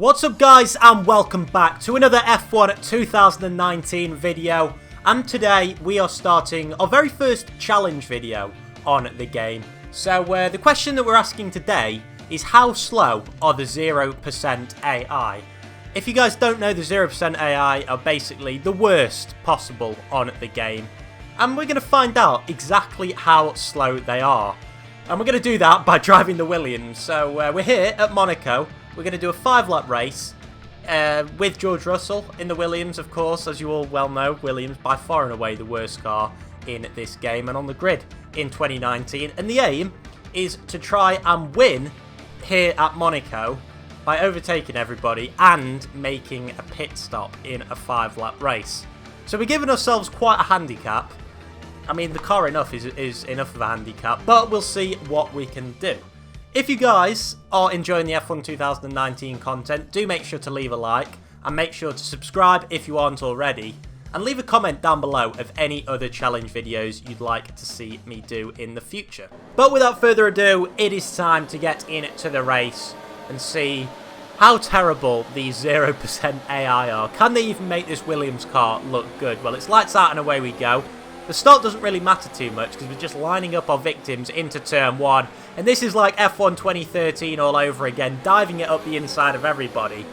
What's up guys, and welcome back to another F1 2019 video, and today we are starting our very first challenge video on the game. So the question that we're asking today is, how slow are the 0% AI? If you guys don't know, the 0% AI are basically the worst possible on the game, and we're going to find out exactly how slow they are. And we're going to do that by driving the Williams. So we're here at Monaco. We're going to do a 5-lap race with George Russell in the Williams, of course. As you all well know, Williams by far and away the worst car in this game and on the grid in 2019. And the aim is to try and win here at Monaco by overtaking everybody and making a pit stop in a 5-lap race. So we're giving ourselves quite a handicap. I mean, the car is enough of a handicap, but we'll see what we can do. If you guys are enjoying the F1 2019 content, do make sure to leave a like, and make sure to subscribe if you aren't already, and leave a comment down below of any other challenge videos you'd like to see me do in the future. But without further ado, it is time to get into the race and see how terrible these 0% AI are. Can they even make this Williams car look good? Well, it's lights out and away we go. The start doesn't really matter too much because we're just lining up our victims into turn 1. And this is like F1 2013 all over again, diving it up the inside of everybody.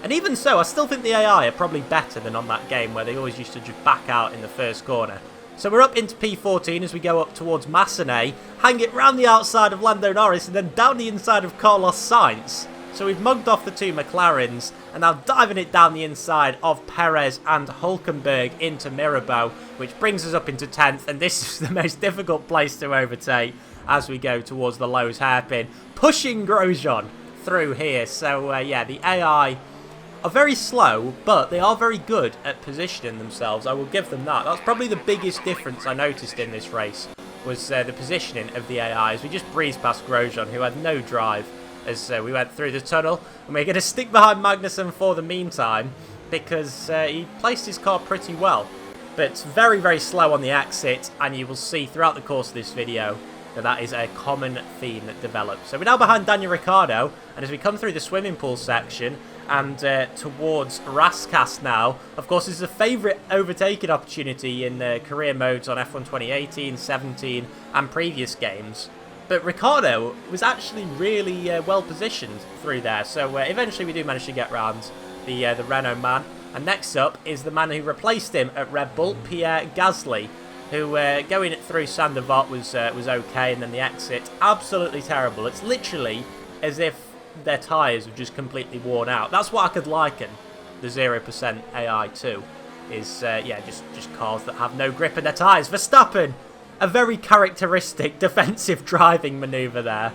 And even so, I still think the AI are probably better than on that game where they always used to just back out in the first corner. So we're up into P14 as we go up towards Massenet, hang it round the outside of Lando Norris and then down the inside of Carlos Sainz. So we've mugged off the two McLarens and now diving it down the inside of Perez and Hülkenberg into Mirabeau, which brings us up into 10th, and this is the most difficult place to overtake as we go towards the Lowe's hairpin, pushing Grosjean through here. So yeah, the AI are very slow, but they are very good at positioning themselves. I will give them that. That's probably the biggest difference I noticed in this race, was the positioning of the AI, as we just breezed past Grosjean, who had no drive as we went through the tunnel. And we're going to stick behind Magnussen for the meantime because he placed his car pretty well. But very, very slow on the exit, and you will see throughout the course of this video that that is a common theme that develops. So we're now behind Daniel Ricciardo, and as we come through the swimming pool section and towards Rascasse now, of course this is a favourite overtaking opportunity in career modes on F1 2018, 17 and previous games. But Ricciardo was actually really well positioned through there, so eventually we do manage to get round the Renault man. And next up is the man who replaced him at Red Bull, Pierre Gasly, who going through Saint-Devote was okay, and then the exit absolutely terrible. It's literally as if their tyres have just completely worn out. That's what I could liken the 0% AI to. Is yeah, just cars that have no grip in their tyres. Verstappen! A very characteristic defensive driving manoeuvre there.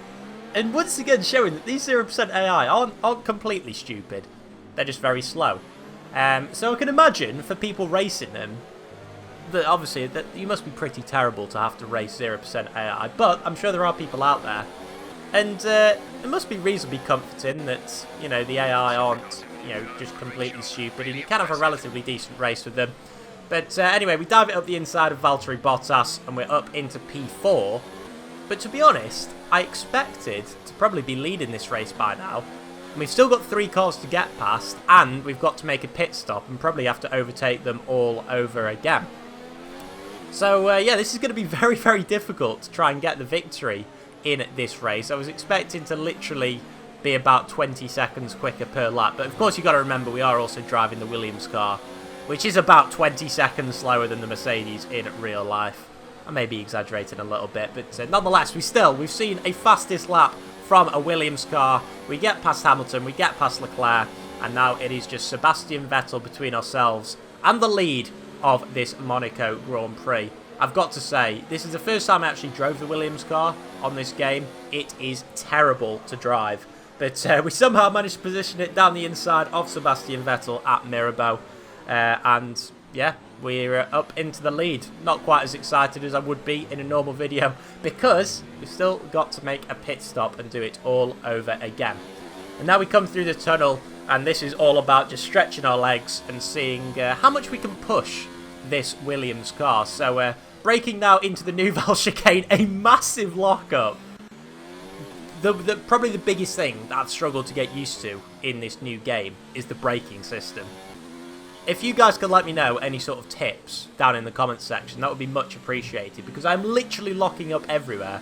And once again showing that these 0% AI aren't completely stupid. They're just very slow. So I can imagine for people racing them, that obviously that you must be pretty terrible to have to race 0% AI. But I'm sure there are people out there. And it must be reasonably comforting that, you know, the AI aren't, you know, just completely stupid. And you can have a relatively decent race with them. But anyway, we dive it up the inside of Valtteri Bottas and we're up into P4. But to be honest, I expected to probably be leading this race by now. And we've still got 3 cars to get past, and we've got to make a pit stop and probably have to overtake them all over again. So yeah, this is going to be very, very difficult to try and get the victory in this race. I was expecting to literally be about 20 seconds quicker per lap. But of course you've got to remember we are also driving the Williams car, which is about 20 seconds slower than the Mercedes in real life. I may be exaggerating a little bit, but nonetheless, we've seen a fastest lap from a Williams car. We get past Hamilton, we get past Leclerc, and now it is just Sebastian Vettel between ourselves and the lead of this Monaco Grand Prix. I've got to say, this is the first time I actually drove the Williams car on this game. It is terrible to drive, but we somehow managed to position it down the inside of Sebastian Vettel at Mirabeau. And yeah, we're up into the lead. Not quite as excited as I would be in a normal video because we've still got to make a pit stop and do it all over again. And now we come through the tunnel, and this is all about just stretching our legs and seeing how much we can push this Williams car. So braking now into the Nouvelle chicane, a massive lockup. Probably the biggest thing that I've struggled to get used to in this new game is the braking system. If you guys could let me know any sort of tips down in the comments section, that would be much appreciated, because I'm literally locking up everywhere,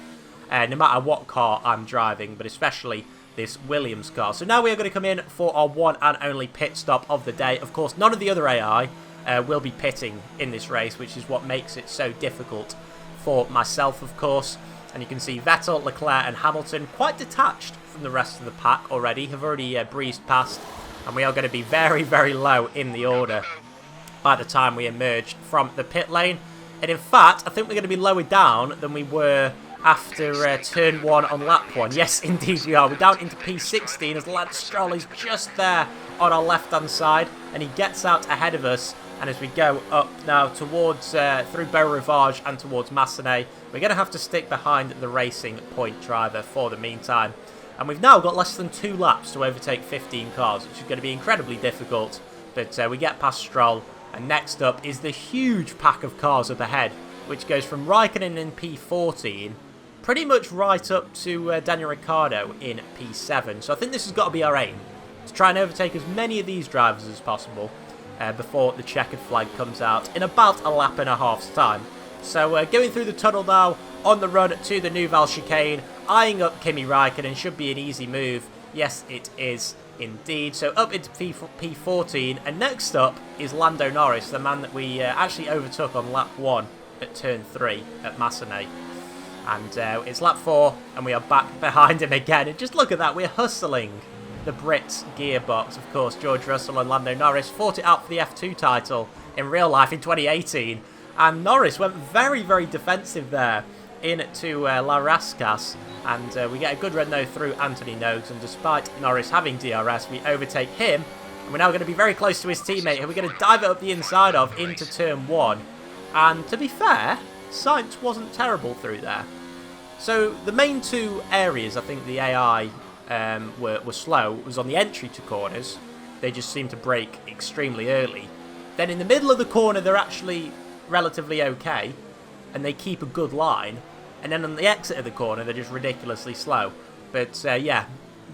no matter what car I'm driving, but especially this Williams car. So now we are going to come in for our one and only pit stop of the day. Of course, none of the other AI will be pitting in this race, which is what makes it so difficult for myself, of course. And you can see Vettel, Leclerc and Hamilton quite detached from the rest of the pack already, have already breezed past. And we are going to be very, very low in the order by the time we emerge from the pit lane. And in fact, I think we're going to be lower down than we were after turn 1 on lap 1. Yes, indeed we are. We're down into P16 as Lance Stroll is just there on our left-hand side. And he gets out ahead of us. And as we go up now towards, through Beau Rivage and towards Massenet, we're going to have to stick behind the Racing Point driver for the meantime. And we've now got less than 2 laps to overtake 15 cars, which is going to be incredibly difficult. But we get past Stroll, and next up is the huge pack of cars up ahead, which goes from Raikkonen in P14, pretty much right up to Daniel Ricciardo in P7. So I think this has got to be our aim, to try and overtake as many of these drivers as possible before the checkered flag comes out in about a lap and a half's time. So going through the tunnel now, on the run to the Nouvelle chicane, eyeing up Kimi Raikkonen, should be an easy move. Yes, it is indeed. So up into P14, and next up is Lando Norris, the man that we actually overtook on lap 1 at turn 3 at Massenet. And it's lap 4, and we are back behind him again. And just look at that, we're hustling the Brits gearbox. Of course, George Russell and Lando Norris fought it out for the F2 title in real life in 2018. And Norris went very, very defensive there into La Rascasse, and we get a good run though through Anthony Nogues, and despite Norris having DRS, we overtake him, and we're now going to be very close to his teammate, who we're going to dive it up the inside of into turn 1. And to be fair, Sainz wasn't terrible through there. So the main 2 areas I think the AI were slow was on the entry to corners. They just seem to brake extremely early. Then in the middle of the corner they're actually relatively okay, and they keep a good line, and then on the exit of the corner they're just ridiculously slow. But yeah,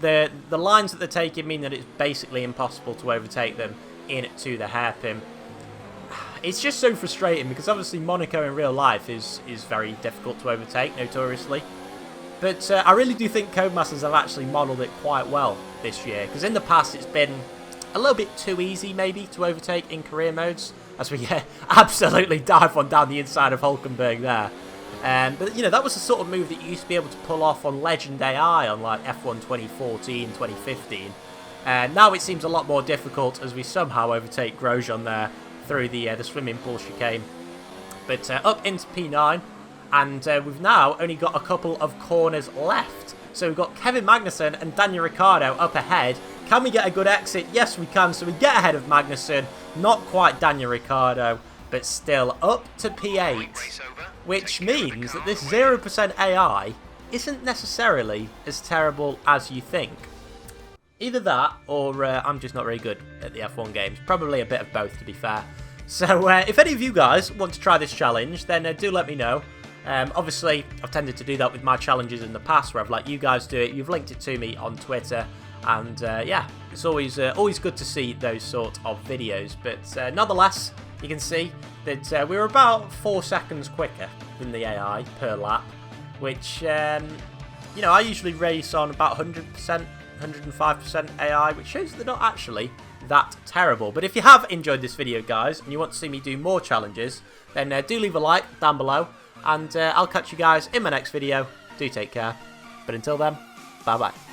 the lines that they're taking mean that it's basically impossible to overtake them into the hairpin. It's just so frustrating, because obviously Monaco in real life is very difficult to overtake, notoriously. But I really do think Codemasters have actually modelled it quite well this year, because in the past it's been a little bit too easy maybe to overtake in career modes, as we absolutely dive on down the inside of Hulkenberg there. But, you know, that was the sort of move that you used to be able to pull off on Legend AI on, like, F1 2014, 2015. Now it seems a lot more difficult as we somehow overtake Grosjean there through the swimming pool chicane. But up into P9, and we've now only got a couple of corners left. So we've got Kevin Magnussen and Daniel Ricciardo up ahead. Can we get a good exit? Yes, we can. So we get ahead of Magnussen. Not quite Daniel Ricciardo, but still up to P8. Which means that this 0% AI isn't necessarily as terrible as you think. Either that, or I'm just not very good at the F1 games. Probably a bit of both, to be fair. So if any of you guys want to try this challenge, then do let me know. Obviously, I've tended to do that with my challenges in the past, where I've let you guys do it. You've linked it to me on Twitter, and yeah, it's always good to see those sort of videos. But nonetheless, you can see that we're about 4 seconds quicker than the AI per lap, which you know, I usually race on about 100%, 105% AI, which shows they're not actually that terrible. But if you have enjoyed this video, guys, and you want to see me do more challenges, then do leave a like down below. And I'll catch you guys in my next video. Do take care. But until then, bye-bye.